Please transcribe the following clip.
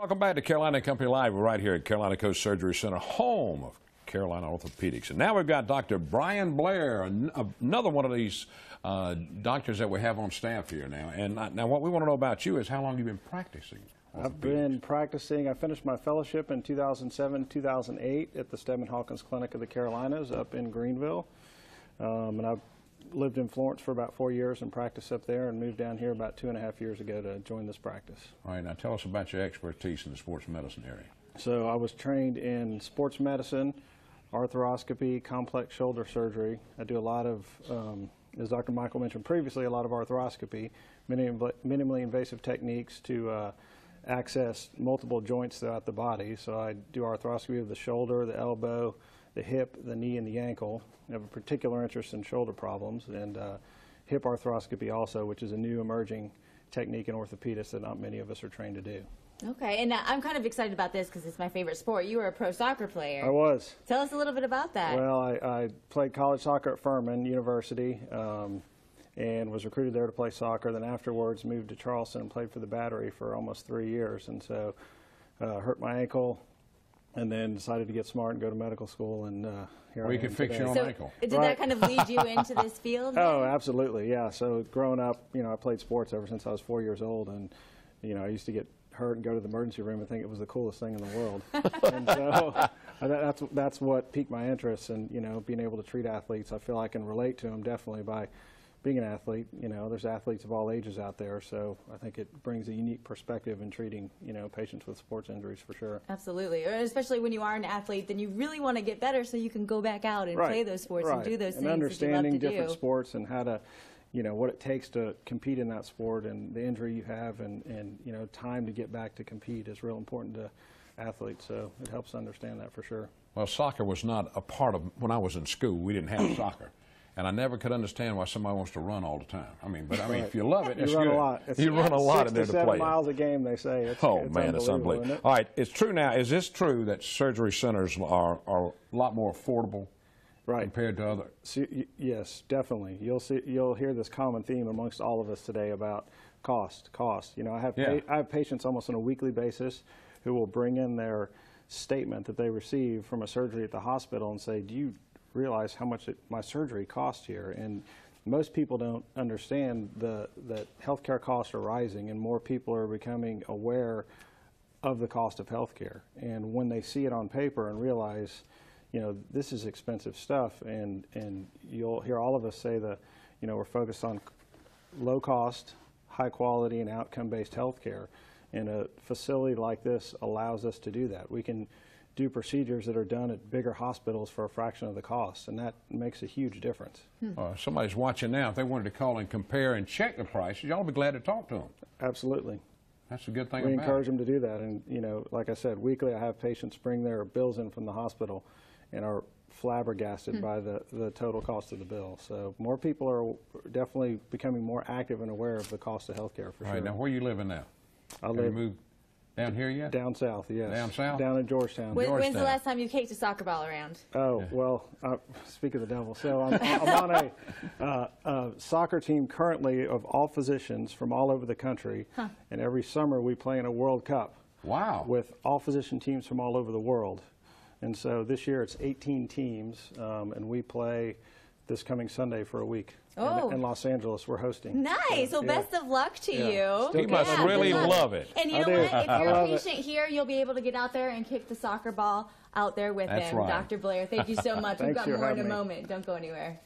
Welcome back to Carolina Company Live. We're right here at Carolina Coast Surgery Center, home of Carolina Orthopaedics. And now we've got Dr. Brian Blair, another one of these doctors that we have on staff here now. And now what we want to know about you is how long you've been practicing orthopedics. I've been practicing. I finished my fellowship in 2007, 2008 at the Stebbins Hawkins Clinic of the Carolinas up in Greenville. And I've lived in Florence for about 4 years and practiced up there, and moved down here about 2.5 years ago to join this practice. All right, now tell us about your expertise in the sports medicine area. So I was trained in sports medicine, arthroscopy, complex shoulder surgery. I do a lot of, as Dr. Michael mentioned previously, a lot of arthroscopy, minimally invasive techniques to access multiple joints throughout the body. So I do arthroscopy of the shoulder, the elbow, the hip, the knee, and the ankle. I have a particular interest in shoulder problems, and hip arthroscopy also, which is a new emerging technique in orthopedics that not many of us are trained to do. Okay, and I'm kind of excited about this because it's my favorite sport. You were a pro soccer player. I was. Tell us a little bit about that. Well, I played college soccer at Furman University and was recruited there to play soccer. Then afterwards moved to Charleston and played for the Battery for almost 3 years. And so hurt my ankle, and then decided to get smart and go to medical school, and here I am. We could fix your own ankle. Did that kind of lead you into this field? Oh, absolutely, yeah. So growing up, I played sports ever since I was 4 years old, and I used to get hurt and go to the emergency room and think it was the coolest thing in the world. And so that's what piqued my interest, and being able to treat athletes. I feel I can relate to them definitely by being an athlete. There's athletes of all ages out there, so I think it brings a unique perspective in treating, patients with sports injuries for sure. Absolutely, especially when you are an athlete, then you really want to get better so you can go back out and play those sports and do those things that you love to do. And understanding different sports and how to, what it takes to compete in that sport, and the injury you have, and time to get back to compete is real important to athletes, so it helps understand that for sure. Well, soccer was not a part of, when I was in school, we didn't have soccer. And I never could understand why somebody wants to run all the time. But if you love it, it's good. You run a lot. You run a lot in there to play. 7 miles a game, they say. It's man, it's unbelievable. Isn't it? All right, it's true now. Is this true that surgery centers are a lot more affordable compared to other? So, yes, definitely. You'll hear this common theme amongst all of us today about cost. I have patients almost on a weekly basis who will bring in their statement that they received from a surgery at the hospital and say, "Do you realize how much my surgery cost here?" And most people don't understand that healthcare costs are rising, and more people are becoming aware of the cost of healthcare. And when they see it on paper and realize, this is expensive stuff, and you'll hear all of us say that, we're focused on low cost, high quality, and outcome-based healthcare. And a facility like this allows us to do that. We can do procedures that are done at bigger hospitals for a fraction of the cost, and that makes a huge difference. Somebody's watching now. If they wanted to call and compare and check the prices, y'all be glad to talk to them. Absolutely. That's a good thing We encourage them to do that, and like I said, weekly I have patients bring their bills in from the hospital and are flabbergasted by the total cost of the bill. So more people are definitely becoming more active and aware of the cost of healthcare for sure. All right, now where are you living now? Have you moved down here yet? Down south, yes. Down south? Down in Georgetown. When's the last time you kicked a soccer ball around? Oh, well, speak of the devil. So I'm on a soccer team currently of all physicians from all over the country, and every summer we play in a World Cup. Wow. With all physician teams from all over the world. And so this year it's 18 teams, and we play this coming Sunday for a week. In Los Angeles, we're hosting. Nice. Well, best of luck to you. He must really love it. And you know what? If you're a patient here, you'll be able to get out there and kick the soccer ball out there with him. Right. Dr. Blair, thank you so much. We've got more in a moment. Don't go anywhere.